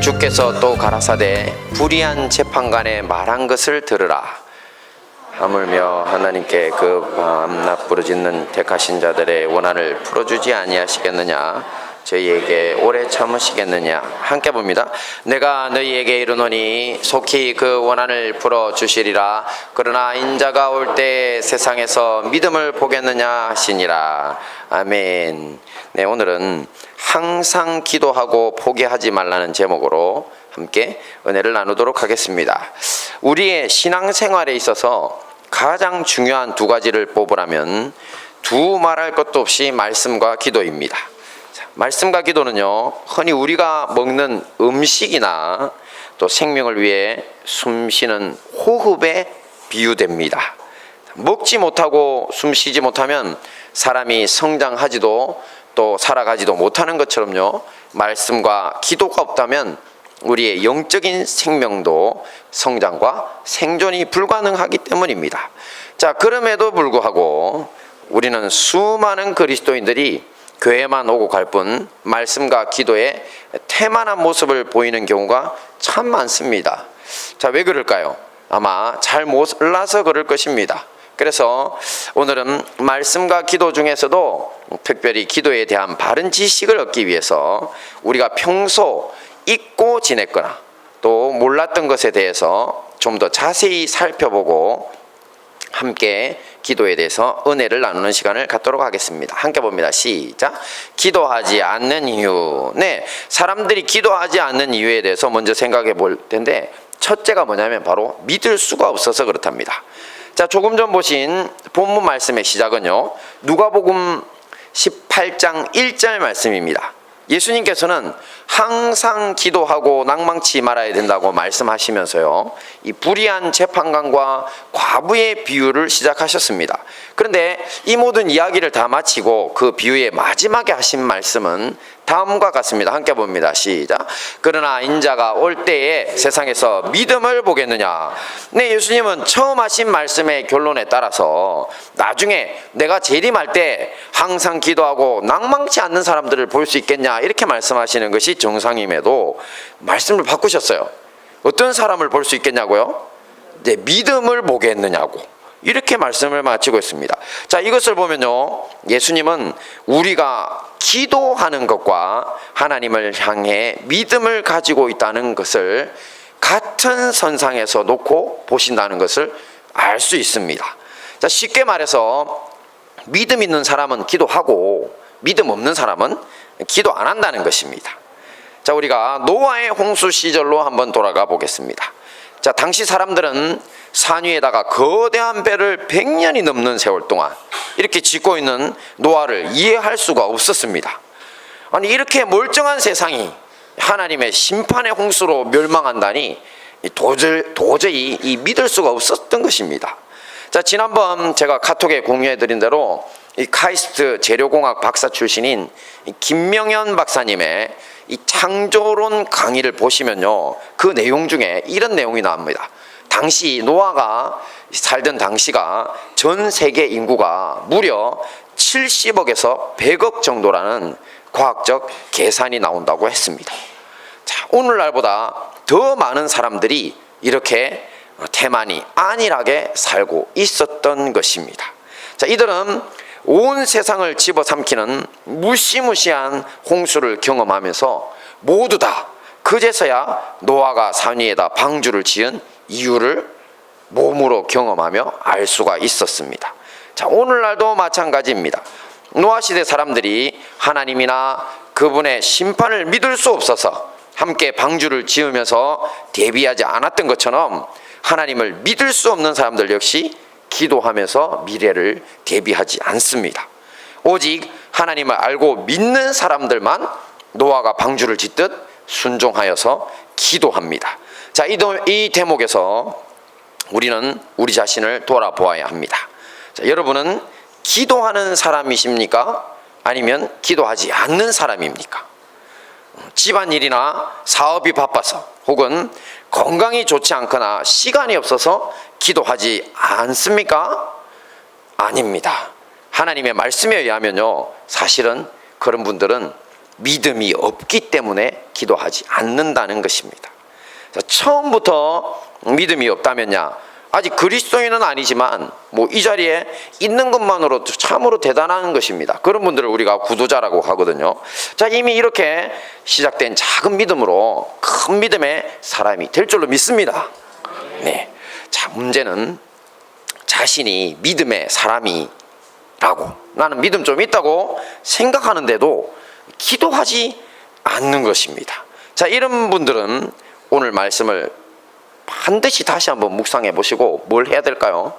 주께서 또 가라사대 불의한 재판관의 말한 것을 들으라. 하물며 하나님께 그 밤낮 부르짖는 택하신 자들의 원한을 풀어주지 아니하시겠느냐? 저희에게 오래 참으시겠느냐? 함께 봅니다. 내가 너희에게 이르노니 속히 그 원한을 풀어주시리라. 그러나 인자가 올 때 세상에서 믿음을 보겠느냐 하시니라. 아멘. 네, 오늘은 항상 기도하고 포기하지 말라는 제목으로 함께 은혜를 나누도록 하겠습니다. 우리의 신앙생활에 있어서 가장 중요한 두 가지를 뽑으라면 두말할 것도 없이 말씀과 기도입니다. 말씀과 기도는요, 흔히 우리가 먹는 음식이나 또 생명을 위해 숨쉬는 호흡에 비유됩니다. 먹지 못하고 숨쉬지 못하면 사람이 성장하지도 또 살아가지도 못하는 것처럼요, 말씀과 기도가 없다면 우리의 영적인 생명도 성장과 생존이 불가능하기 때문입니다. 자, 그럼에도 불구하고 우리는 수많은 그리스도인들이 교회만 오고 갈 뿐 말씀과 기도에 태만한 모습을 보이는 경우가 참 많습니다. 자, 왜 그럴까요? 아마 잘 몰라서 그럴 것입니다. 그래서 오늘은 말씀과 기도 중에서도 특별히 기도에 대한 바른 지식을 얻기 위해서 우리가 평소 잊고 지냈거나 또 몰랐던 것에 대해서 좀 더 자세히 살펴보고 함께 기도에 대해서 은혜를 나누는 시간을 갖도록 하겠습니다. 함께 봅니다. 시작. 기도하지 않는 이유. 네, 사람들이 기도하지 않는 이유에 대해서 먼저 생각해 볼 텐데, 첫째가 뭐냐면 바로 믿을 수가 없어서 그렇답니다. 자, 조금 전 보신 본문 말씀의 시작은요, 누가복음 18장 1절 말씀입니다. 예수님께서는 항상 기도하고 낭망치 말아야 된다고 말씀하시면서요, 이 불의한 재판관과 과부의 비유를 시작하셨습니다. 그런데 이 모든 이야기를 다 마치고 그 비유의 마지막에 하신 말씀은 다음과 같습니다. 함께 봅니다. 시작. 그러나 인자가 올 때에 세상에서 믿음을 보겠느냐? 네, 예수님은 처음 하신 말씀의 결론에 따라서 나중에 내가 재림할 때 항상 기도하고 낭망치 않는 사람들을 볼 수 있겠냐, 이렇게 말씀하시는 것이 정상임에도 말씀을 바꾸셨어요. 어떤 사람을 볼 수 있겠냐고요? 네, 믿음을 보겠느냐고, 이렇게 말씀을 마치고 있습니다. 자, 이것을 보면요, 예수님은 우리가 기도하는 것과 하나님을 향해 믿음을 가지고 있다는 것을 같은 선상에서 놓고 보신다는 것을 알 수 있습니다. 자, 쉽게 말해서 믿음 있는 사람은 기도하고 믿음 없는 사람은 기도 안 한다는 것입니다. 자, 우리가 노아의 홍수 시절로 한번 돌아가 보겠습니다. 자, 당시 사람들은 산 위에다가 거대한 배를 100년이 넘는 세월 동안 이렇게 짓고 있는 노아를 이해할 수가 없었습니다. 아니, 이렇게 멀쩡한 세상이 하나님의 심판의 홍수로 멸망한다니 도저히 믿을 수가 없었던 것입니다. 자, 지난번 제가 카톡에 공유해드린 대로 이 카이스트 재료공학 박사 출신인 김명현 박사님의 이 창조론 강의를 보시면요, 그 내용 중에 이런 내용이 나옵니다. 당시 노아가 살던 당시가 전 세계 인구가 무려 70억에서 100억 정도라는 과학적 계산이 나온다고 했습니다. 자, 오늘날보다 더 많은 사람들이 이렇게 태만히 안일하게 살고 있었던 것입니다. 자, 이들은 온 세상을 집어삼키는 무시무시한 홍수를 경험하면서 모두 다 그제서야 노아가 산 위에다 방주를 지은 이유를 몸으로 경험하며 알 수가 있었습니다. 자, 오늘날도 마찬가지입니다. 노아 시대 사람들이 하나님이나 그분의 심판을 믿을 수 없어서 함께 방주를 지으면서 대비하지 않았던 것처럼 하나님을 믿을 수 없는 사람들 역시 기도하면서 미래를 대비하지 않습니다. 오직 하나님을 알고 믿는 사람들만 노아가 방주를 짓듯 순종하여서 기도합니다. 자, 이 대목에서 우리는 우리 자신을 돌아보아야 합니다. 자, 여러분은 기도하는 사람이십니까? 아니면 기도하지 않는 사람입니까? 집안일이나 사업이 바빠서 혹은 건강이 좋지 않거나 시간이 없어서 기도하지 않습니까? 아닙니다. 하나님의 말씀에 의하면요, 사실은 그런 분들은 믿음이 없기 때문에 기도하지 않는다는 것입니다. 자, 처음부터 믿음이 없다면야 아직 그리스도인은 아니지만 뭐 이 자리에 있는 것만으로도 참으로 대단한 것입니다. 그런 분들을 우리가 구도자라고 하거든요. 자, 이미 이렇게 시작된 작은 믿음으로 큰 믿음의 사람이 될 줄로 믿습니다. 네. 자, 문제는 자신이 믿음의 사람이라고, 나는 믿음 좀 있다고 생각하는데도 기도하지 않는 것입니다. 자, 이런 분들은 오늘 말씀을 반드시 다시 한번 묵상해 보시고 뭘 해야 될까요?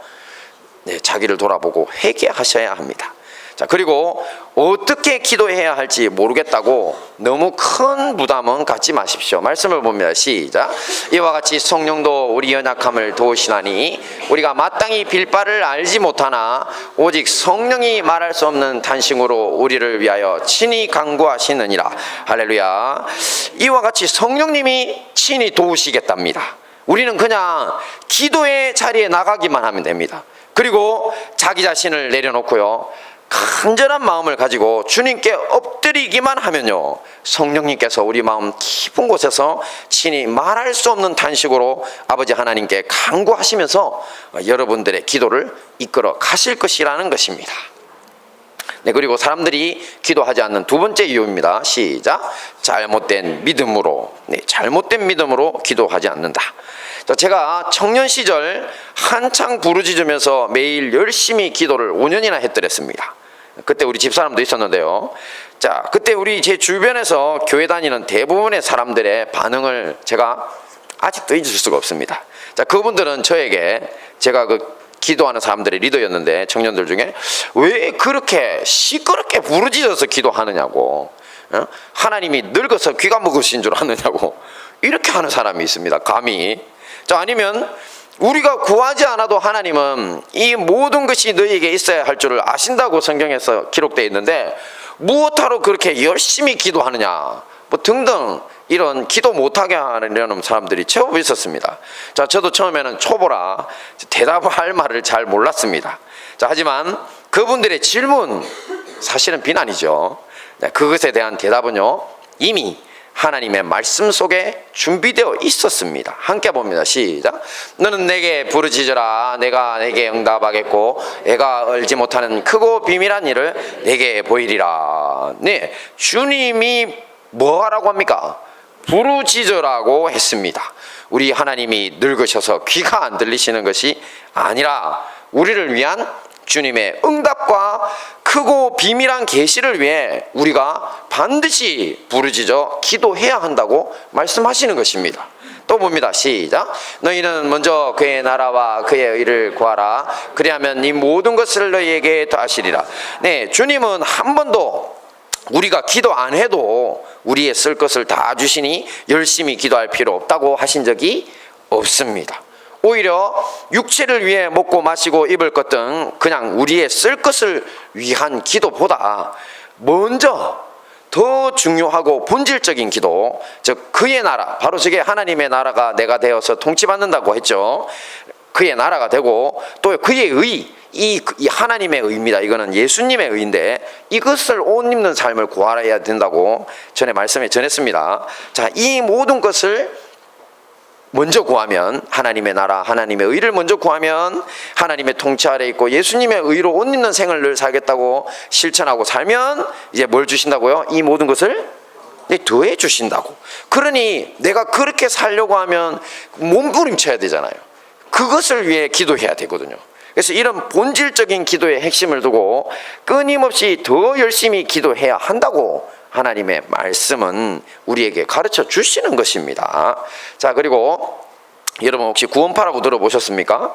네, 자기를 돌아보고 회개하셔야 합니다. 자, 그리고 어떻게 기도해야 할지 모르겠다고 너무 큰 부담은 갖지 마십시오. 말씀을 봅니다. 시작. 이와 같이 성령도 우리 연약함을 도우시나니 우리가 마땅히 빌 바를 알지 못하나 오직 성령이 말할 수 없는 탄식으로 우리를 위하여 친히 간구하시느니라. 할렐루야. 이와 같이 성령님이 친히 도우시겠답니다. 우리는 그냥 기도의 자리에 나가기만 하면 됩니다. 그리고 자기 자신을 내려놓고요, 간절한 마음을 가지고 주님께 엎드리기만 하면요, 성령님께서 우리 마음 깊은 곳에서 친히 말할 수 없는 탄식으로 아버지 하나님께 간구하시면서 여러분들의 기도를 이끌어 가실 것이라는 것입니다. 네, 그리고 사람들이 기도하지 않는 두 번째 이유입니다. 시작. 잘못된 믿음으로. 네, 잘못된 믿음으로 기도하지 않는다. 자, 제가 청년 시절 한창 부르짖으면서 매일 열심히 기도를 5년이나 했더랬습니다. 그때 우리 집사람도 있었는데요. 자, 그때 우리 제 주변에서 교회 다니는 대부분의 사람들의 반응을 제가 아직도 잊을 수가 없습니다. 자, 그분들은 저에게, 제가 기도하는 사람들의 리더였는데, 청년들 중에 왜 그렇게 시끄럽게 부르짖어서 기도하느냐고, 하나님이 늙어서 귀가 먹으신 줄 아느냐고 이렇게 하는 사람이 있습니다. 감히. 자, 아니면 우리가 구하지 않아도 하나님은 이 모든 것이 너희에게 있어야 할 줄을 아신다고 성경에서 기록되어 있는데 무엇하러 그렇게 열심히 기도하느냐, 뭐 등등 이런 기도 못하게 하려는 사람들이 제법 있었습니다. 자, 저도 처음에는 초보라 대답할 말을 잘 몰랐습니다. 자, 하지만 그분들의 질문, 사실은 비난이죠. 그것에 대한 대답은요, 이미 하나님의 말씀 속에 준비되어 있었습니다. 함께 봅니다. 시작. 너는 내게 부르짖으라. 내가 내게 응답하겠고 내가 알지 못하는 크고 비밀한 일을 내게 보이리라. 네, 주님이 뭐 하라고 합니까? 부르짖으라고 했습니다. 우리 하나님이 늙으셔서 귀가 안 들리시는 것이 아니라 우리를 위한 주님의 응답과 크고 비밀한 계시를 위해 우리가 반드시 부르짖어 기도해야 한다고 말씀하시는 것입니다. 또 봅니다. 시작. 너희는 먼저 그의 나라와 그의 의를 구하라. 그리하면 이 모든 것을 너희에게 더하시리라. 네, 주님은 한 번도 우리가 기도 안 해도 우리의 쓸 것을 다 주시니 열심히 기도할 필요 없다고 하신 적이 없습니다. 오히려 육체를 위해 먹고 마시고 입을 것 등 그냥 우리의 쓸 것을 위한 기도보다 먼저 더 중요하고 본질적인 기도, 즉 그의 나라, 바로 저게 하나님의 나라가 내가 되어서 통치받는다고 했죠. 그의 나라가 되고 또 그의 의, 이 하나님의 의입니다. 이거는 예수님의 의인데 이것을 옷 입는 삶을 구하여야 된다고 전에 말씀에 전했습니다. 자, 이 모든 것을 먼저 구하면, 하나님의 나라, 하나님의 의를 먼저 구하면 하나님의 통치 아래 있고 예수님의 의로 옷 입는 생을 살겠다고 실천하고 살면 이제 뭘 주신다고요? 이 모든 것을 더해 주신다고. 그러니 내가 그렇게 살려고 하면 몸부림쳐야 되잖아요. 그것을 위해 기도해야 되거든요. 그래서 이런 본질적인 기도의 핵심을 두고 끊임없이 더 열심히 기도해야 한다고 하나님의 말씀은 우리에게 가르쳐 주시는 것입니다. 자, 그리고 여러분 혹시 구원파라고 들어보셨습니까?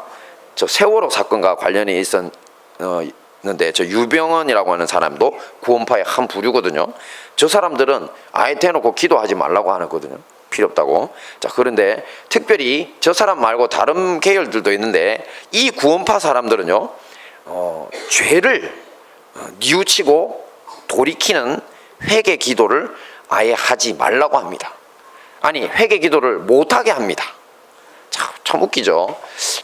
저 세월호 사건과 관련이 있었는데 저 유병헌이라고 하는 사람도 구원파의 한 부류거든요. 저 사람들은 아예 대놓고 기도하지 말라고 하거든요. 필요 없다고. 자, 그런데 특별히 저 사람 말고 다른 계열들도 있는데 이 구원파 사람들은요, 죄를 뉘우치고 돌이키는 회개 기도를 아예 하지 말라고 합니다. 아니, 회개 기도를 못하게 합니다. 참 웃기죠.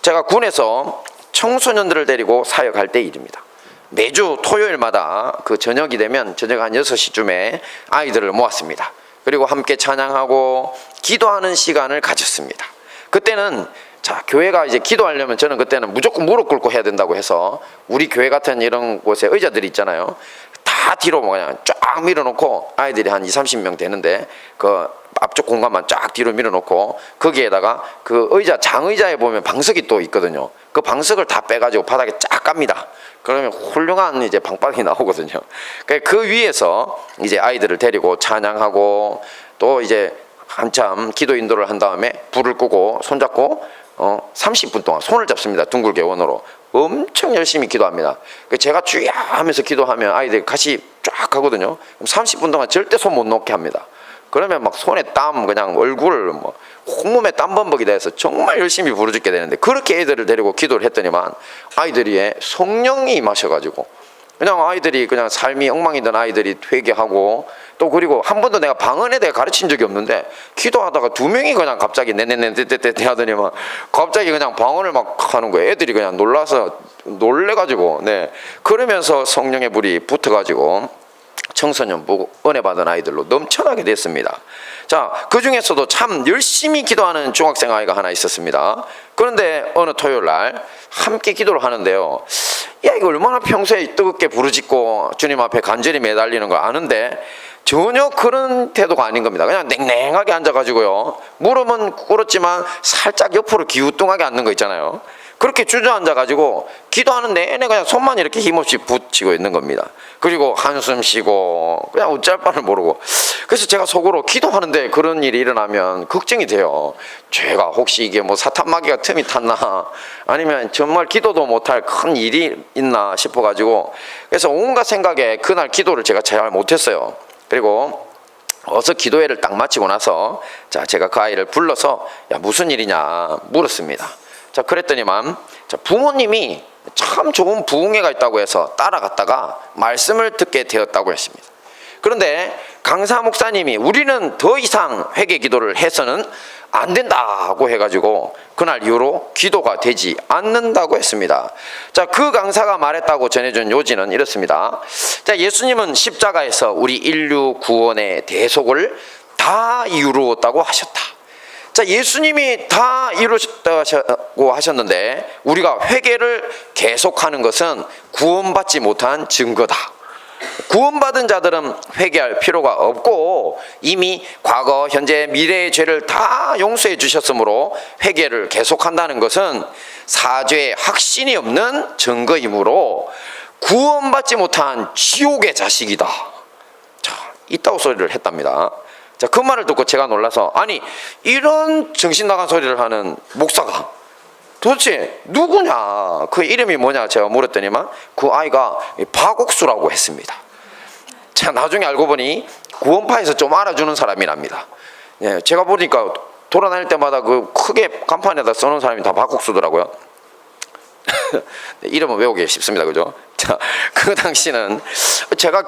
제가 군에서 청소년들을 데리고 사역할 때 일입니다. 매주 토요일마다 그 저녁이 되면 저녁 한 6시쯤에 아이들을 모았습니다. 그리고 함께 찬양하고 기도하는 시간을 가졌습니다. 그때는 자, 교회가 이제 기도하려면 저는 그때는 무조건 무릎 꿇고 해야 된다고 해서 우리 교회 같은 이런 곳에 의자들이 있잖아요. 다 뒤로 그냥 쫙 밀어놓고 아이들이 한 20-30명 되는데 그 앞쪽 공간만 쫙 뒤로 밀어놓고 거기에다가 그 의자, 장의자에 보면 방석이 또 있거든요. 그 방석을 다 빼가지고 바닥에 쫙 깝니다. 그러면 훌륭한 이제 방바닥이 나오거든요. 그 위에서 이제 아이들을 데리고 찬양하고 또 이제 한참 기도 인도를 한 다음에 불을 끄고 손잡고 30분 동안 손을 잡습니다. 둥글게 원으로 엄청 열심히 기도합니다. 제가 주야 하면서 기도하면 아이들이 같이 쫙 하거든요. 그럼 30분 동안 절대 손 못 놓게 합니다. 그러면 막 손에 땀 그냥 얼굴 뭐 온몸에 땀범벅이 돼서 정말 열심히 부르짖게 되는데 그렇게 애들을 데리고 기도를 했더니만 아이들이 성령이 임하셔가지고 그냥 아이들이 그냥 삶이 엉망이던 아이들이 회개하고 또 그리고 한 번도 내가 방언에 대해 가르친 적이 없는데 기도하다가 2명이 그냥 갑자기 네네네네네네 하더니만 갑자기 그냥 방언을 막 하는 거예요. 애들이 그냥 놀래가지고 네 그러면서 성령의 불이 붙어가지고 청소년부 은혜 받은 아이들로 넘쳐나게 됐습니다. 자, 그 중에서도 참 열심히 기도하는 중학생 아이가 하나 있었습니다. 그런데 어느 토요일 날 함께 기도를 하는데요. 야, 이거 얼마나 평소에 뜨겁게 부르짖고 주님 앞에 간절히 매달리는 거 아는데 전혀 그런 태도가 아닌 겁니다. 그냥 냉랭하게 앉아가지고요. 무릎은 꿇었지만 살짝 옆으로 기우뚱하게 앉는 거 있잖아요. 그렇게 주저앉아가지고 기도하는 내내 그냥 손만 이렇게 힘없이 붙이고 있는 겁니다. 그리고 한숨 쉬고 그냥 어쩔 바를 모르고. 그래서 제가 속으로 기도하는데 그런 일이 일어나면 걱정이 돼요. 제가 혹시 이게 뭐 사탄마귀가 틈이 탔나 아니면 정말 기도도 못할 큰 일이 있나 싶어가지고 그래서 온갖 생각에 그날 기도를 제가 잘 못했어요. 그리고 어서 기도회를 딱 마치고 나서 자, 제가 그 아이를 불러서 야, 무슨 일이냐 물었습니다. 자, 그랬더니만 자, 부모님이 참 좋은 부흥회가 있다고 해서 따라갔다가 말씀을 듣게 되었다고 했습니다. 그런데 강사 목사님이 우리는 더 이상 회개 기도를 해서는 안 된다고 해가지고 그날 이후로 기도가 되지 않는다고 했습니다. 자, 그 강사가 말했다고 전해준 요지는 이렇습니다. 자, 예수님은 십자가에서 우리 인류 구원의 대속을 다 이루었다고 하셨다. 자, 예수님이 다 이루셨다고 하셨는데 우리가 회개를 계속하는 것은 구원받지 못한 증거다. 구원받은 자들은 회개할 필요가 없고 이미 과거, 현재, 미래의 죄를 다 용서해 주셨으므로 회개를 계속한다는 것은 사죄의 확신이 없는 증거이므로 구원받지 못한 지옥의 자식이다. 자, 이따구 소리를 했답니다. 자, 그 말을 듣고 제가 놀라서 아니 이런 정신 나간 소리를 하는 목사가 도대체 누구냐 그 이름이 뭐냐 제가 물었더니만 그 아이가 박옥수라고 했습니다. 자, 나중에 알고 보니 구원파에서 좀 알아주는 사람이랍니다. 예, 제가 보니까 돌아다닐 때마다 그 크게 간판에다 써놓은 사람이 다 박옥수더라고요. 이름은 외우기 쉽습니다. 그죠? 자, 그 당시는 제가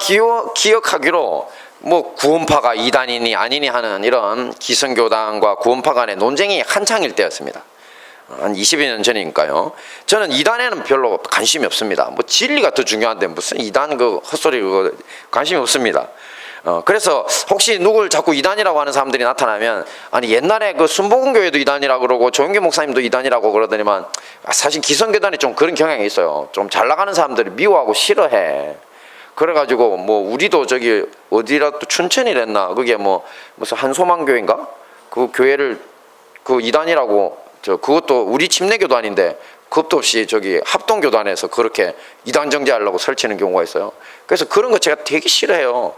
기억하기로 뭐 구원파가 이단이니 아니니 하는 이런 기성교단과 구원파 간의 논쟁이 한창일 때였습니다. 한 22년 전이니까요. 저는 이단에는 별로 관심이 없습니다. 뭐 진리가 더 중요한데 무슨 이단 그 헛소리 그거 관심이 없습니다. 그래서 혹시 누굴 자꾸 이단이라고 하는 사람들이 나타나면 아니 옛날에 그 순복음교회도 이단이라고 그러고 조영기 목사님도 이단이라고 그러더니만 사실 기성교단이 좀 그런 경향이 있어요. 좀 잘 나가는 사람들이 미워하고 싫어해. 그래가지고 뭐 우리도 저기 어디라 또 춘천이랬나 그게 뭐 무슨 한소망교회인가 그 교회를 그 이단이라고 그것도 우리 침례교단인데 그것도 없이 저기 합동교단에서 그렇게 이단 정죄하려고 설치는 경우가 있어요. 그래서 그런 거 제가 되게 싫어해요.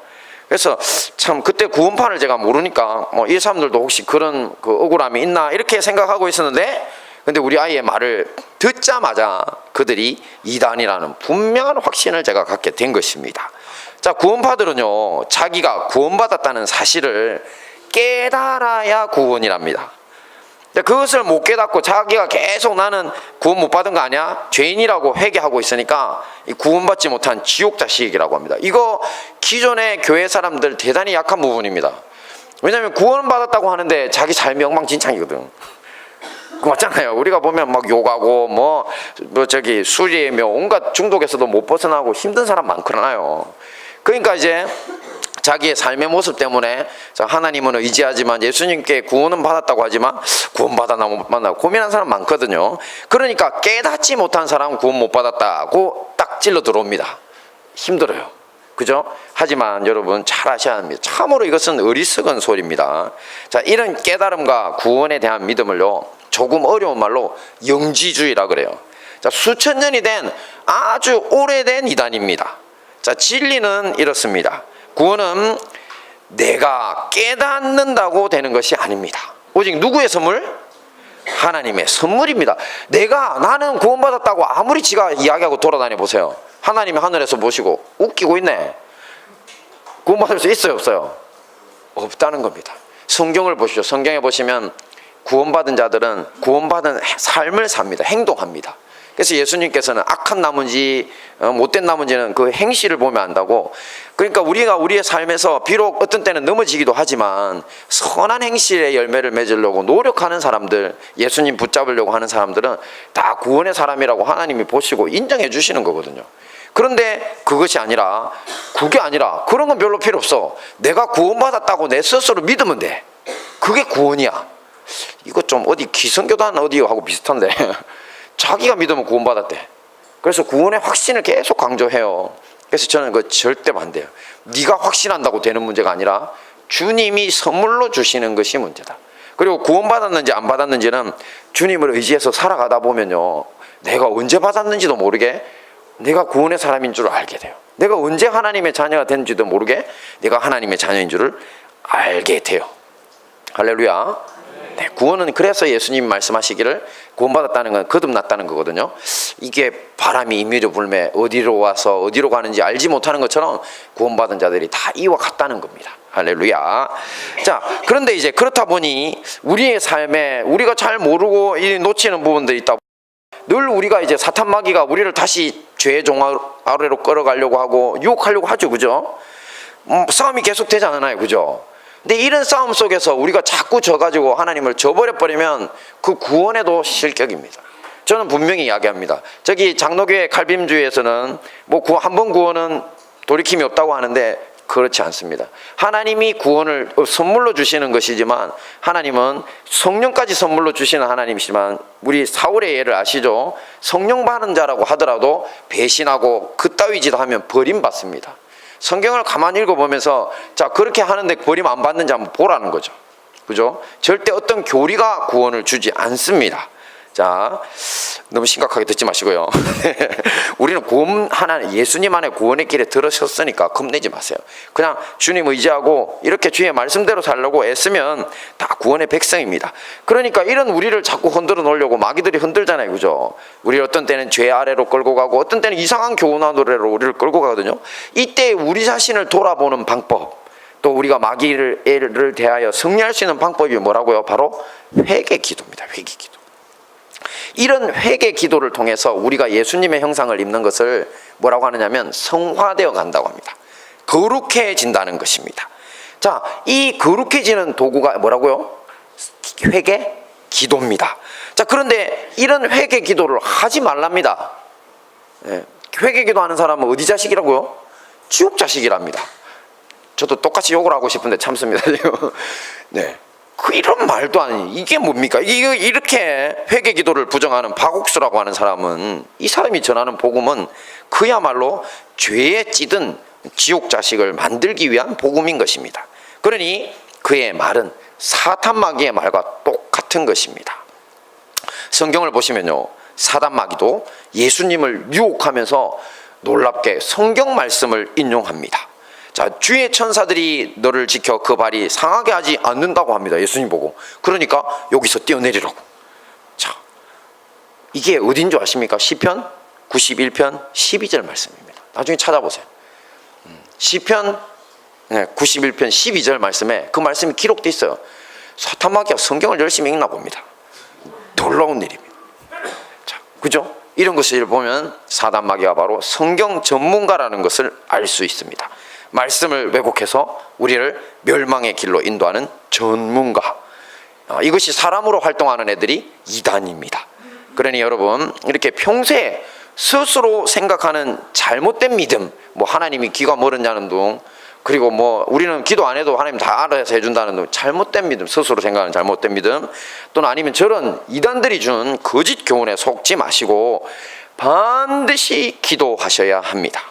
그래서 참 그때 구원파를 제가 모르니까 뭐 이 사람들도 혹시 그런 그 억울함이 있나 이렇게 생각하고 있었는데 근데 우리 아이의 말을 듣자마자 그들이 이단이라는 분명한 확신을 제가 갖게 된 것입니다. 자, 구원파들은요 자기가 구원받았다는 사실을 깨달아야 구원이랍니다. 그것을 못 깨닫고 자기가 계속 나는 구원 못 받은 거 아니야? 죄인이라고 회개하고 있으니까 구원받지 못한 지옥 자식이라고 합니다. 이거 기존의 교회 사람들 대단히 약한 부분입니다. 왜냐하면 구원받았다고 하는데 자기 삶이 엉망진창이거든. 맞잖아요. 우리가 보면 막 욕하고 뭐 저기 술이며 온갖 중독에서도 못 벗어나고 힘든 사람 많잖아요. 그러니까 이제 자기의 삶의 모습 때문에 하나님은 의지하지만 예수님께 구원은 받았다고 하지만 구원 받았나 못 받나 고민한 사람 많거든요. 그러니까 깨닫지 못한 사람은 구원 못 받았다고 딱 찔러 들어옵니다. 힘들어요. 그죠? 하지만 여러분 잘 아셔야 합니다. 참으로 이것은 어리석은 소리입니다. 자, 이런 깨달음과 구원에 대한 믿음을요, 조금 어려운 말로 영지주의라 그래요. 자, 수천 년이 된 아주 오래된 이단입니다. 자, 진리는 이렇습니다. 구원은 내가 깨닫는다고 되는 것이 아닙니다. 오직 누구의 선물? 하나님의 선물입니다. 나는 구원받았다고 아무리 지가 이야기하고 돌아다녀 보세요. 하나님이 하늘에서 보시고 웃기고 있네. 구원받을 수 있어요, 없어요? 없다는 겁니다. 성경을 보시죠. 성경에 보시면 구원받은 자들은 구원받은 삶을 삽니다. 행동합니다. 그래서 예수님께서는 악한 나무인지 못된 나무인지는 그 행실을 보면 안다고. 그러니까 우리가 우리의 삶에서 비록 어떤 때는 넘어지기도 하지만 선한 행실의 열매를 맺으려고 노력하는 사람들, 예수님 붙잡으려고 하는 사람들은 다 구원의 사람이라고 하나님이 보시고 인정해 주시는 거거든요. 그런데 그게 아니라 그런 건 별로 필요 없어. 내가 구원받았다고 내 스스로 믿으면 돼. 그게 구원이야. 이거 좀 어디 기성교단 어디 하고 비슷한데 자기가 믿으면 구원받았대. 그래서 구원의 확신을 계속 강조해요. 그래서 저는 그거 절대 반대예요. 네가 확신한다고 되는 문제가 아니라 주님이 선물로 주시는 것이 문제다. 그리고 구원받았는지 안 받았는지는 주님을 의지해서 살아가다 보면요, 내가 언제 받았는지도 모르게 내가 구원의 사람인 줄 알게 돼요. 내가 언제 하나님의 자녀가 된지도 모르게 내가 하나님의 자녀인 줄을 알게 돼요. 할렐루야. 네, 구원은 그래서 예수님 말씀하시기를 구원받았다는 건 거듭났다는 거거든요. 이게 바람이 임의로 불매 어디로 와서 어디로 가는지 알지 못하는 것처럼 구원받은 자들이 다 이와 같다는 겁니다. 할렐루야. 자, 그런데 이제 그렇다 보니 우리의 삶에 우리가 잘 모르고 놓치는 부분들이 있다. 늘 우리가 이제 사탄 마귀가 우리를 다시 죄의 종 아래로 끌어가려고 하고 유혹하려고 하죠. 그죠? 싸움이 계속 되지 않나요? 그죠? 근데 이런 싸움 속에서 우리가 자꾸 져가지고 하나님을 저버려버리면 그 구원에도 실격입니다. 저는 분명히 이야기합니다. 저기 장로교회 칼빈주의에서는 뭐 한 번 구원은 돌이킴이 없다고 하는데 그렇지 않습니다. 하나님이 구원을 선물로 주시는 것이지만 하나님은 성령까지 선물로 주시는 하나님이시지만 우리 사울의 예를 아시죠? 성령 받은 자라고 하더라도 배신하고 그따위 짓 하면 버림받습니다. 성경을 가만히 읽어보면서 자, 그렇게 하는데 버림 안 받는지 한번 보라는 거죠. 그죠? 절대 어떤 교리가 구원을 주지 않습니다. 자, 너무 심각하게 듣지 마시고요. 우리는 예수님 안에 구원의 길에 들어섰으니까 겁내지 마세요. 그냥 주님 의지하고 이렇게 주의 말씀대로 살려고 애쓰면 다 구원의 백성입니다. 그러니까 이런 우리를 자꾸 흔들어 놓으려고 마귀들이 흔들잖아요. 그죠? 우리 어떤 때는 죄 아래로 끌고 가고 어떤 때는 이상한 교훈한 노래로 우리를 끌고 가거든요. 이때 우리 자신을 돌아보는 방법, 또 우리가 마귀를 대하여 승리할 수 있는 방법이 뭐라고요? 바로 회개 기도입니다. 회개 기도. 이런 회개 기도를 통해서 우리가 예수님의 형상을 입는 것을 뭐라고 하느냐면 성화되어 간다고 합니다. 거룩해진다는 것입니다. 자, 이 거룩해지는 도구가 뭐라고요? 회개 기도입니다. 자, 그런데 이런 회개 기도를 하지 말랍니다. 네, 회개 기도하는 사람은 어디 자식이라고요? 지옥 자식이랍니다. 저도 똑같이 욕을 하고 싶은데 참습니다. 네. 이런 말도 아니, 이게 뭡니까? 이렇게 회개 기도를 부정하는 박옥수라고 하는 사람은, 이 사람이 전하는 복음은 그야말로 죄에 찌든 지옥 자식을 만들기 위한 복음인 것입니다. 그러니 그의 말은 사탄 마귀의 말과 똑같은 것입니다. 성경을 보시면요, 사탄 마귀도 예수님을 유혹하면서 놀랍게 성경 말씀을 인용합니다. 자, 주의 천사들이 너를 지켜 그 발이 상하게 하지 않는다고 합니다. 예수님 보고. 그러니까 여기서 뛰어내리라고. 자, 이게 어딘 줄 아십니까? 시편 91편 12절 말씀입니다. 나중에 찾아보세요. 시편 91편 12절 말씀에 그 말씀이 기록되어 있어요. 사탄 마귀가 성경을 열심히 읽나 봅니다. 놀라운 일입니다. 자, 그죠? 이런 것을 보면 사탄 마귀가 바로 성경 전문가라는 것을 알 수 있습니다. 말씀을 왜곡해서 우리를 멸망의 길로 인도하는 전문가. 이것이 사람으로 활동하는 애들이 이단입니다. 그러니 여러분, 이렇게 평소에 스스로 생각하는 잘못된 믿음, 뭐 하나님이 귀가 멀었냐는 둥, 그리고 뭐 우리는 기도 안 해도 하나님 다 알아서 해준다는 둥, 잘못된 믿음, 스스로 생각하는 잘못된 믿음, 또는 아니면 저런 이단들이 준 거짓 교훈에 속지 마시고 반드시 기도하셔야 합니다.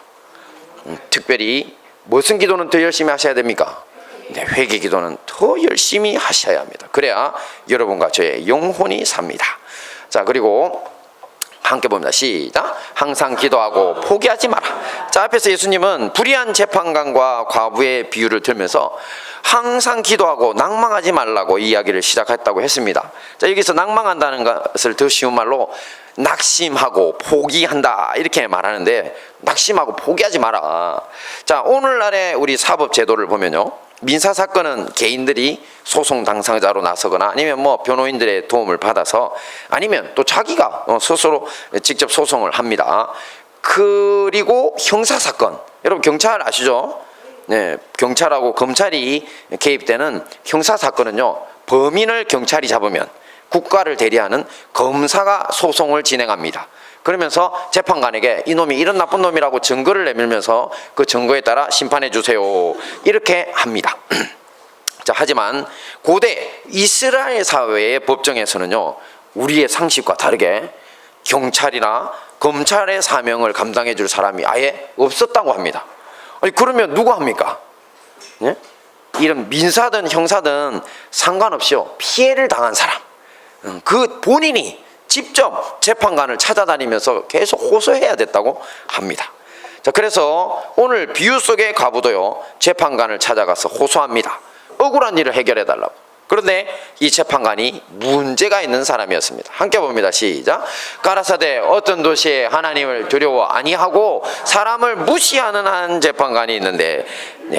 특별히 무슨 기도는 더 열심히 하셔야 됩니까? 네, 회개 기도는 더 열심히 하셔야 합니다. 그래야 여러분과 저의 영혼이 삽니다. 자, 그리고 함께 봅니다. 시작. 항상 기도하고 포기하지 마라. 자, 앞에서 예수님은 불의한 재판관과 과부의 비유를 들면서 항상 기도하고 낭망하지 말라고 이야기를 시작했다고 했습니다. 자, 여기서 낭망한다는 것을 더 쉬운 말로 낙심하고 포기한다 이렇게 말하는데, 낙심하고 포기하지 마라. 자, 오늘날의 우리 사법 제도를 보면요, 민사 사건은 개인들이 소송 당사자로 나서거나 아니면 뭐 변호인들의 도움을 받아서, 아니면 또 자기가 스스로 직접 소송을 합니다. 그리고 형사 사건, 여러분 경찰 아시죠? 네, 경찰하고 검찰이 개입되는 형사 사건은요, 범인을 경찰이 잡으면 국가를 대리하는 검사가 소송을 진행합니다. 그러면서 재판관에게 이놈이 이런 나쁜 놈이라고 증거를 내밀면서 그 증거에 따라 심판해 주세요 이렇게 합니다. 자, 하지만 고대 이스라엘 사회의 법정에서는요, 우리의 상식과 다르게 경찰이나 검찰의 사명을 감당해 줄 사람이 아예 없었다고 합니다. 아니, 그러면 누가 합니까? 예? 이런 민사든 형사든 상관없이요, 피해를 당한 사람, 그 본인이 직접 재판관을 찾아다니면서 계속 호소해야 됐다고 합니다. 자, 그래서 오늘 비유 속의 과부도요, 재판관을 찾아가서 호소합니다. 억울한 일을 해결해 달라고. 그런데 이 재판관이 문제가 있는 사람이었습니다. 함께 봅니다. 시작. 가라사대 어떤 도시에 하나님을 두려워 아니하고 사람을 무시하는 한 재판관이 있는데,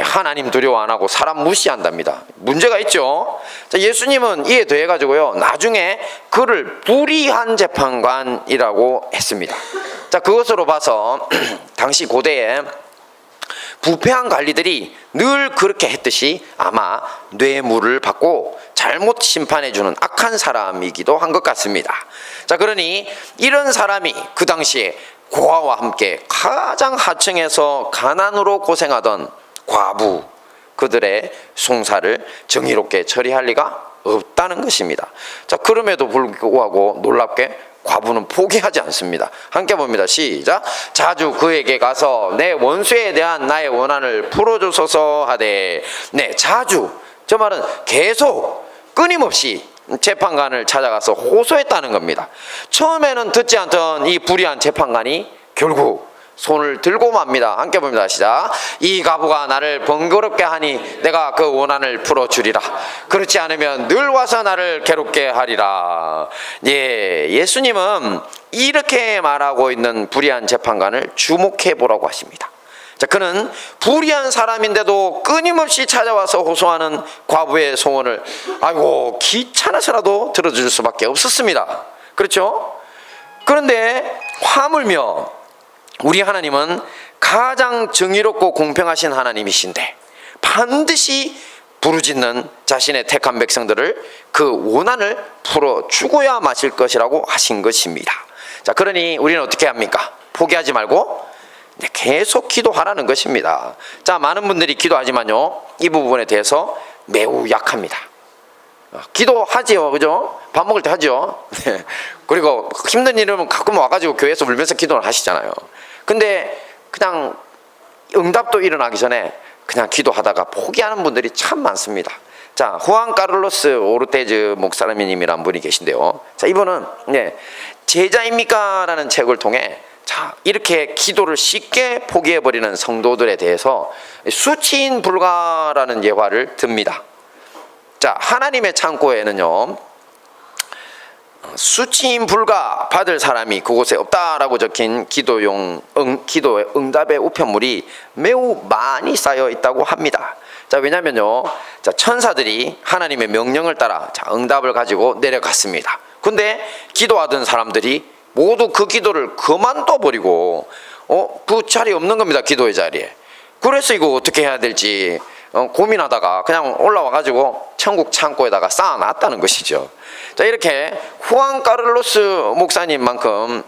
하나님 두려워 안 하고 사람 무시한답니다. 문제가 있죠. 자, 예수님은 이에 더해 가지고요, 나중에 그를 불의한 재판관이라고 했습니다. 자, 그것으로 봐서 당시 고대에 부패한 관리들이 늘 그렇게 했듯이 아마 뇌물을 받고 잘못 심판해주는 악한 사람이기도 한 것 같습니다. 자, 그러니 이런 사람이 그 당시에 고아와 함께 가장 하층에서 가난으로 고생하던 과부, 그들의 송사를 정의롭게 처리할 리가 없다는 것입니다. 자, 그럼에도 불구하고 놀랍게 과부는 포기하지 않습니다. 함께 봅니다. 시작. 자주 그에게 가서 내 원수에 대한 나의 원한을 풀어주소서 하되, 네, 자주, 저 말은 계속 끊임없이 재판관을 찾아가서 호소했다는 겁니다. 처음에는 듣지 않던 이 불의한 재판관이 결국 손을 들고 맙니다. 함께 봅니다. 시작. 이 과부가 나를 번거롭게 하니 내가 그 원한을 풀어주리라. 그렇지 않으면 늘 와서 나를 괴롭게 하리라. 예, 예수님은 이렇게 말하고 있는 불의한 재판관을 주목해 보라고 하십니다. 자, 그는 불의한 사람인데도 끊임없이 찾아와서 호소하는 과부의 소원을 아이고 귀찮아서라도 들어줄 수밖에 없었습니다. 그렇죠? 그런데 화물며 우리 하나님은 가장 정의롭고 공평하신 하나님이신데 반드시 부르짖는 자신의 택한 백성들을 그 원한을 풀어주고야 마실 것이라고 하신 것입니다. 자, 그러니 우리는 어떻게 합니까? 포기하지 말고 계속 기도하라는 것입니다. 자, 많은 분들이 기도하지만요, 이 부분에 대해서 매우 약합니다. 기도하지요, 그죠? 밥 먹을 때 하죠. 그리고 힘든 일이면 가끔 와가지고 교회에서 울면서 기도를 하시잖아요. 근데 그냥 응답도 일어나기 전에 그냥 기도하다가 포기하는 분들이 참 많습니다. 자, 후안 카를로스 오르테즈 목사님이라는 분이 계신데요. 자, 이분은 제자입니까? 라는 책을 통해 자, 이렇게 기도를 쉽게 포기해버리는 성도들에 대해서 수치인 불가라는 예화를 듭니다. 자, 하나님의 창고에는요, 수치인 불가 받을 사람이 그곳에 없다라고 적힌 기도의 응답의 우편물이 매우 많이 쌓여 있다고 합니다. 자, 왜냐면요, 자, 천사들이 하나님의 명령을 따라 자, 응답을 가지고 내려갔습니다. 근데 기도하던 사람들이 모두 그 기도를 그만둬 버리고 그 자리 없는 겁니다. 기도의 자리에. 그래서 이거 어떻게 해야 될지 고민하다가 그냥 올라와가지고 천국 창고에다가 쌓아놨다는 것이죠. 자, 이렇게 후안 까를로스 목사님만큼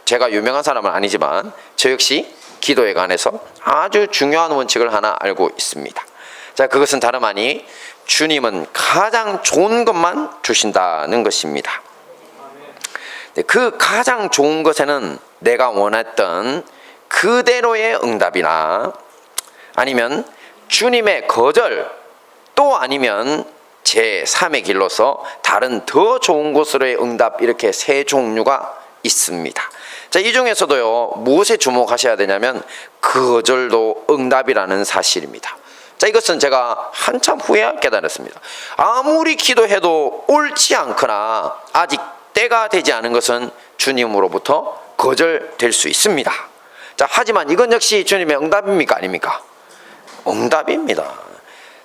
제가 유명한 사람은 아니지만 저 역시 기도에 관해서 아주 중요한 원칙을 하나 알고 있습니다. 자, 그것은 다름 아니 주님은 가장 좋은 것만 주신다는 것입니다. 그 가장 좋은 것에는 내가 원했던 그대로의 응답이나 아니면 주님의 거절, 또 아니면 제3의 길로서 다른 더 좋은 곳으로의 응답, 이렇게 세 종류가 있습니다. 자, 이 중에서도요, 무엇에 주목하셔야 되냐면 거절도 응답이라는 사실입니다. 자, 이것은 제가 한참 후에 깨달았습니다. 아무리 기도해도 옳지 않거나 아직 때가 되지 않은 것은 주님으로부터 거절될 수 있습니다. 자, 하지만 이건 역시 주님의 응답입니까? 아닙니까? 응답입니다.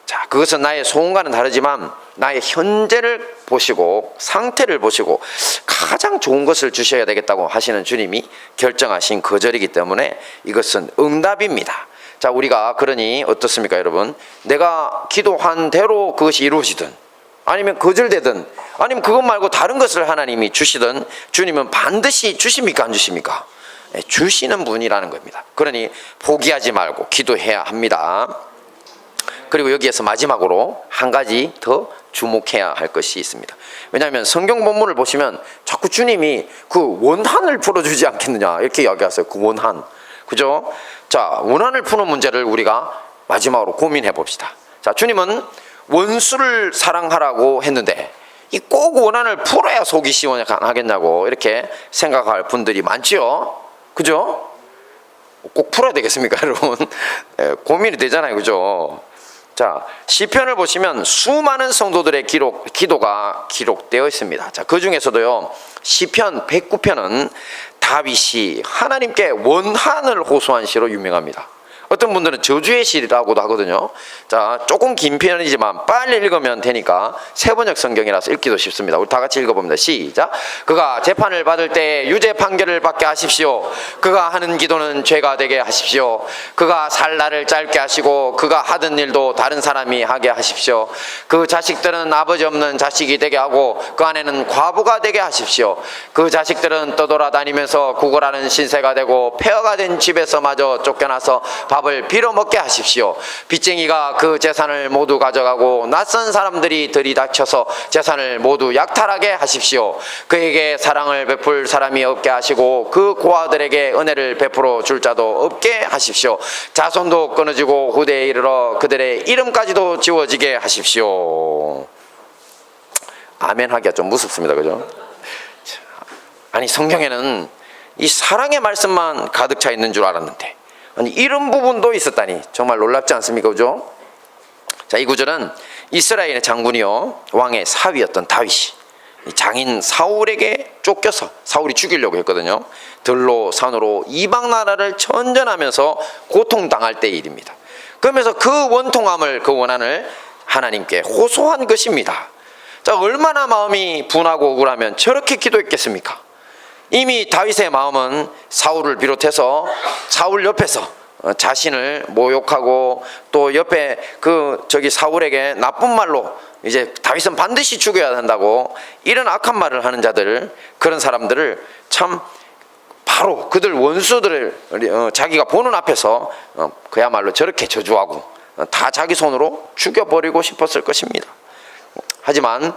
자, 그것은 나의 소원과는 다르지만 나의 현재를 보시고 상태를 보시고 가장 좋은 것을 주셔야 되겠다고 하시는 주님이 결정하신 거절이기 때문에 이것은 응답입니다. 자, 우리가 그러니 어떻습니까, 여러분? 내가 기도한 대로 그것이 이루어지든 아니면 거절되든 아니면 그것 말고 다른 것을 하나님이 주시든 주님은 반드시 주십니까, 안 주십니까? 네, 주시는 분이라는 겁니다. 그러니 포기하지 말고 기도해야 합니다. 그리고 여기에서 마지막으로 한 가지 더 주목해야 할 것이 있습니다. 왜냐하면 성경 본문을 보시면 자꾸 주님이 그 원한을 풀어주지 않겠느냐 이렇게 이야기하세요. 그 원한, 그죠? 자, 원한을 푸는 문제를 우리가 마지막으로 고민해 봅시다. 자, 주님은 원수를 사랑하라고 했는데 이 꼭 원한을 풀어야 속이 시원하겠냐고 이렇게 생각할 분들이 많죠, 그죠? 꼭 풀어야 되겠습니까, 여러분? 고민이 되잖아요, 그죠? 자, 시편을 보시면 수많은 성도들의 기도가 기록되어 있습니다. 자, 그 중에서도요, 시편 109편은 다윗이 하나님께 원한을 호소한 시로 유명합니다. 어떤 분들은 저주의 시라고도 하거든요. 자, 조금 긴 편이지만 빨리 읽으면 되니까 세번역 성경이라서 읽기도 쉽습니다. 우리 다 같이 읽어봅니다. 시작. 그가 재판을 받을 때 유죄 판결을 받게 하십시오. 그가 하는 기도는 죄가 되게 하십시오. 그가 살 날을 짧게 하시고 그가 하던 일도 다른 사람이 하게 하십시오. 그 자식들은 아버지 없는 자식이 되게 하고 그 아내는 과부가 되게 하십시오. 그 자식들은 떠돌아다니면서 구걸하는 신세가 되고 폐허가 된 집에서마저 쫓겨나서 밥을 빌어먹게 하십시오. 빚쟁이가 그 재산을 모두 가져가고 낯선 사람들이 들이닥쳐서 재산을 모두 약탈하게 하십시오. 그에게 사랑을 베풀 사람이 없게 하시고 그 고아들에게 은혜를 베풀어 줄 자도 없게 하십시오. 자손도 끊어지고 후대에 이르러 그들의 이름까지도 지워지게 하십시오. 아멘 하기가 좀 무섭습니다, 그죠? 아니, 성경에는 이 사랑의 말씀만 가득 차 있는 줄 알았는데 아니, 이런 부분도 있었다니 정말 놀랍지 않습니까, 그죠? 자, 이 구절은 이스라엘의 장군이요, 왕의 사위였던 다윗이 장인 사울에게 쫓겨서 사울이 죽이려고 했거든요. 들로 산으로 이방 나라를 전전하면서 고통당할 때의 일입니다. 그러면서 그 원통함을, 그 원한을 하나님께 호소한 것입니다. 자, 얼마나 마음이 분하고 억울하면 저렇게 기도했겠습니까? 이미 다윗의 마음은 사울을 비롯해서 사울 옆에서 자신을 모욕하고 또 옆에 사울에게 나쁜 말로 이제 다윗은 반드시 죽여야 한다고 이런 악한 말을 하는 자들, 그런 사람들을 참 바로 그들 원수들을 자기가 보는 앞에서 그야말로 저렇게 저주하고 다 자기 손으로 죽여버리고 싶었을 것입니다. 하지만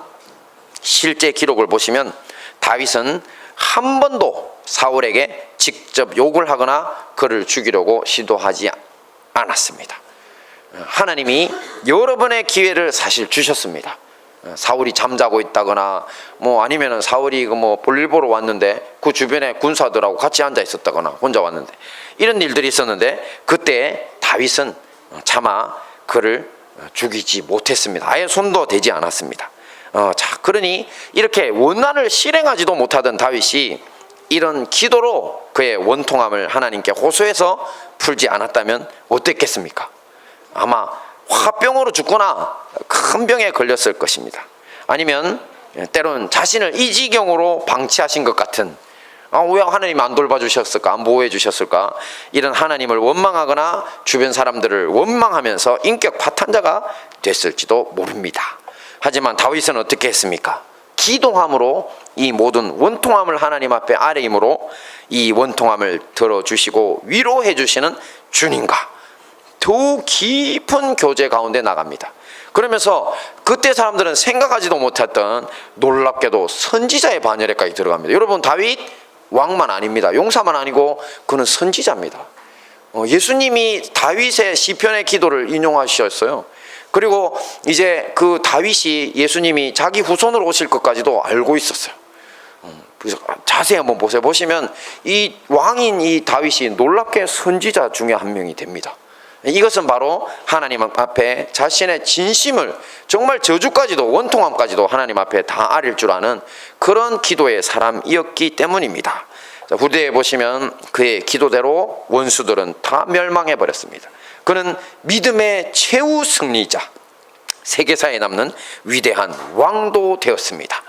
실제 기록을 보시면 다윗은 한 번도 사울에게 직접 욕을 하거나 그를 죽이려고 시도하지 않았습니다. 하나님이 여러 번의 기회를 사실 주셨습니다. 사울이 잠자고 있다거나 아니면은 사울이 볼일 보러 왔는데 그 주변에 군사들하고 같이 앉아 있었다거나 혼자 왔는데 이런 일들이 있었는데 그때 다윗은 차마 그를 죽이지 못했습니다. 아예 손도 대지 않았습니다. 자, 그러니 이렇게 원한을 실행하지도 못하던 다윗이 이런 기도로 그의 원통함을 하나님께 호소해서 풀지 않았다면 어땠겠습니까? 아마 화병으로 죽거나 큰 병에 걸렸을 것입니다. 아니면 때로는 자신을 이 지경으로 방치하신 것 같은 왜 하나님이 안 돌봐주셨을까? 안 보호해주셨을까? 이런 하나님을 원망하거나 주변 사람들을 원망하면서 인격 파탄자가 됐을지도 모릅니다. 하지만 다윗은 어떻게 했습니까? 기도함으로 이 모든 원통함을 하나님 앞에 아뢰임으로 이 원통함을 들어주시고 위로해 주시는 주님과 더욱 깊은 교제 가운데 나갑니다. 그러면서 그때 사람들은 생각하지도 못했던 놀랍게도 선지자의 반열에까지 들어갑니다. 여러분, 다윗 왕만 아닙니다. 용사만 아니고 그는 선지자입니다. 예수님이 다윗의 시편의 기도를 인용하셨어요. 그리고 이제 그 다윗이 예수님이 자기 후손으로 오실 것까지도 알고 있었어요. 그래서 자세히 한번 보세요. 보시면 이 왕인 이 다윗이 놀랍게 선지자 중에 한 명이 됩니다. 이것은 바로 하나님 앞에 자신의 진심을 정말 저주까지도 원통함까지도 하나님 앞에 다 아릴 줄 아는 그런 기도의 사람이었기 때문입니다. 후대에 보시면 그의 기도대로 원수들은 다 멸망해 버렸습니다. 그는 믿음의 최후 승리자, 세계사에 남는 위대한 왕도 되었습니다.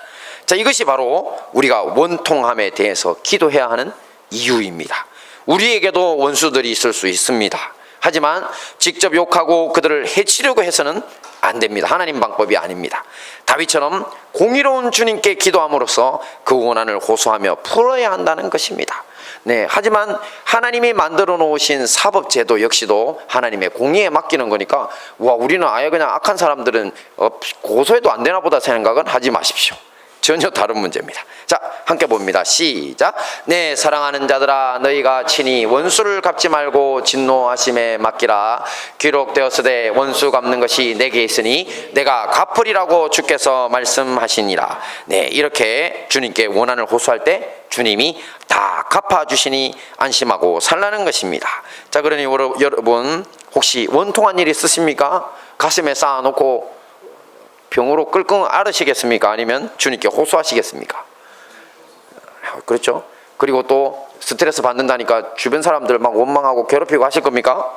자, 이것이 바로 우리가 원통함에 대해서 기도해야 하는 이유입니다. 우리에게도 원수들이 있을 수 있습니다. 하지만 직접 욕하고 그들을 해치려고 해서는 안 됩니다. 하나님 방법이 아닙니다. 다윗처럼 공의로운 주님께 기도함으로써 그 원한을 호소하며 풀어야 한다는 것입니다. 네, 하지만 하나님이 만들어 놓으신 사법제도 역시도 하나님의 공의에 맡기는 거니까 우리는 아예 그냥 악한 사람들은 고소해도 안 되나 보다 생각은 하지 마십시오. 전혀 다른 문제입니다. 자, 함께 봅니다. 시작. 네, 사랑하는 자들아, 너희가 친히 원수를 갚지 말고 진노하심에 맡기라. 기록되었으되 원수 갚는 것이 내게 있으니 내가 갚으리라고 주께서 말씀하시니라. 네, 이렇게 주님께 원한을 호소할 때 주님이 다 갚아주시니 안심하고 살라는 것입니다. 자, 그러니 여러분 혹시 원통한 일 있으십니까? 가슴에 쌓아놓고 병으로 끙끙 앓으시겠습니까? 아니면 주님께 호소하시겠습니까? 그렇죠? 그리고 또 스트레스 받는다니까 주변 사람들 막 원망하고 괴롭히고 하실 겁니까?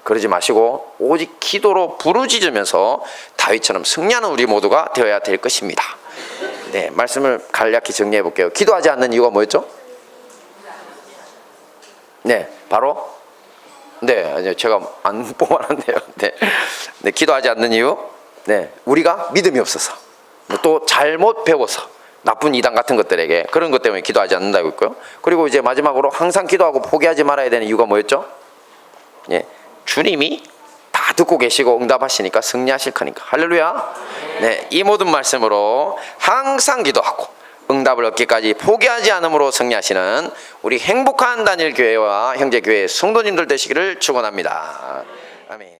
그러지 마시고 오직 기도로 부르짖으면서 다윗처럼 승리하는 우리 모두가 되어야 될 것입니다. 네, 말씀을 간략히 정리해 볼게요. 기도하지 않는 이유가 뭐였죠? 네, 바로 네, 제가 안 뽑아놨네요. 네, 기도하지 않는 이유. 네, 우리가 믿음이 없어서 또 잘못 배워서 나쁜 이단 같은 것들에게 그런 것 때문에 기도하지 않는다고 했고요. 그리고 이제 마지막으로 항상 기도하고 포기하지 말아야 되는 이유가 뭐였죠? 예, 주님이 다 듣고 계시고 응답하시니까 승리하실 거니까. 할렐루야. 네, 이 모든 말씀으로 항상 기도하고 응답을 얻기까지 포기하지 않음으로 승리하시는 우리 행복한 단일교회와 형제교회 성도님들 되시기를 축원합니다. 아멘.